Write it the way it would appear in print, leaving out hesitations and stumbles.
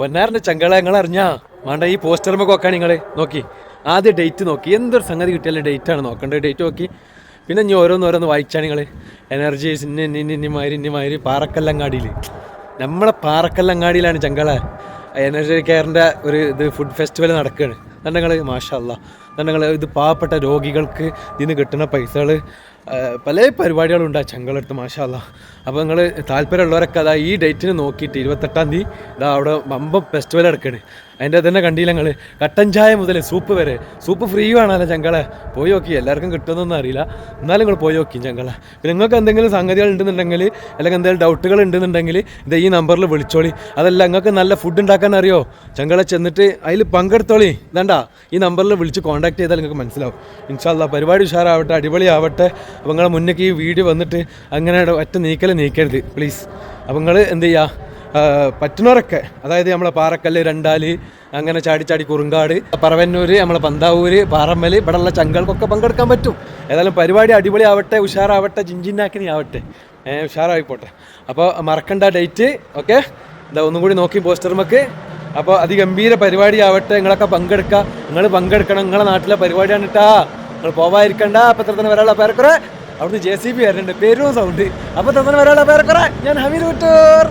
പൊന്നാറിന്റെ ചങ്കള നിങ്ങൾ അറിഞ്ഞാ വേണ്ട ഈ പോസ്റ്റർമ നോക്കാൻ നിങ്ങൾ നോക്കി ആദ്യം ഡേറ്റ് നോക്കി എന്തൊരു സംഗതി കിട്ടിയാലും ഡേറ്റ് ആണ് നോക്കേണ്ടത്. ഡേറ്റ് നോക്കി പിന്നെ ഇനി ഓരോന്നോരോന്ന് വായിച്ചാൽ നിങ്ങൾ എനർജീസ് ഇന്നിമാതിരി പാറക്കല്ലങ്ങാടിയിൽ നമ്മളെ പാറക്കല്ലങ്ങാടിയിലാണ് ചങ്കള എനർജി കെയറിൻ്റെ ഒരു ഇത് ഫുഡ് ഫെസ്റ്റിവൽ നടക്കുകയാണ്. നിങ്ങൾ മാഷാ അല്ലാ നിങ്ങൾ ഇത് പാവപ്പെട്ട രോഗികൾക്ക് ഇതിന് കിട്ടുന്ന പൈസകൾ പല പരിപാടികളുണ്ട് ആ ചങ്കളെടുത്ത് മാഷാ അല്ലാ. അപ്പോൾ നിങ്ങൾ താല്പര്യമുള്ളവരൊക്കെ അതാ ഈ ഡേറ്റിന് നോക്കിയിട്ട് 28-ാം തീയതി ഇതാ അവിടെ വമ്പം ഫെസ്റ്റിവൽ നടക്കുകയാണ്. അതിൻ്റെ തന്നെ കണ്ടില്ല നിങ്ങൾ കട്ടൻ ചായ മുതൽ സൂപ്പ് വരെ. സൂപ്പ് ഫ്രീ ആണല്ലോ ചങ്കളെ, പോയി നോക്കി. എല്ലാവർക്കും കിട്ടുമെന്നൊന്നും അറിയില്ല, എന്നാലും നിങ്ങൾ പോയി നോക്കി ചങ്കളെ. പിന്നെ നിങ്ങൾക്ക് എന്തെങ്കിലും സംഗതികൾ ഉണ്ടെന്നുണ്ടെങ്കിൽ അല്ലെങ്കിൽ എന്തെങ്കിലും ഡൗട്ടുകൾ ഉണ്ടെന്നുണ്ടെങ്കിൽ ഇത് ഈ നമ്പറിൽ വിളിച്ചോളി. അതല്ല നിങ്ങൾക്ക് നല്ല ഫുഡ് ഉണ്ടാക്കാൻ അറിയോ ചങ്കളെ ചെന്നിട്ട് അതിൽ പങ്കെടുത്തോളി. ഇതണ്ട ഈ നമ്പറിൽ വിളിച്ച് കോൺടാക്ട് ചെയ്താൽ നിങ്ങൾക്ക് മനസ്സിലാവും. ഇൻഷാ അല്ലാ പരിപാടി ഉഷാറാവട്ടെ, അടിപൊളിയാവട്ടെ. അപ്പോൾ നിങ്ങളെ മുന്നേക്ക് ഈ വീഡിയോ വന്നിട്ട് അങ്ങനെ ഒറ്റ നീക്കരുത് പ്ലീസ്. അപ്പോൾ നിങ്ങൾ എന്ത് ചെയ്യുക, പറ്റുന്നവരൊക്കെ അതായത് നമ്മളെ പാറക്കല്ല്, രണ്ടാല്, അങ്ങനെ ചാടി കുറുങ്കാട്, പറവന്നൂർ, നമ്മളെ പന്താവൂർ, പാറമ്മൽ, ഇവിടെയുള്ള ചങ്കൾക്കൊക്കെ പങ്കെടുക്കാൻ പറ്റും. ഏതായാലും പരിപാടി അടിപൊളിയാവട്ടെ, ഉഷാറാവട്ടെ, ജിഞ്ചിന്നാക്കിനി ആവട്ടെ, ഉഷാറായിപ്പോട്ടെ. അപ്പോൾ മറക്കണ്ട ഡേറ്റ്. ഓക്കെ, എന്താ ഒന്നും കൂടി നോക്കി പോസ്റ്റർമക്ക്. അപ്പോൾ അതിഗംഭീര പരിപാടി ആവട്ടെ, നിങ്ങളൊക്കെ പങ്കെടുക്കുക. നിങ്ങൾ പങ്കെടുക്കണം, നിങ്ങളെ നാട്ടിലെ പരിപാടിയാണ് കേട്ടാ. നിങ്ങൾ പോവാതിരിക്കണ്ട. അപ്പോൾ ഇത്ര തന്നെ വരാനുള്ള പേരക്കുറേ അവിടുന്ന് JCB വരുന്നുണ്ട്, പേരും സൗണ്ട്. അപ്പോൾ ഇത്ര തന്നെ വരാനുള്ള പേരക്കുറേ. ഞാൻ ഹമീദ് കുട്ടൂർ.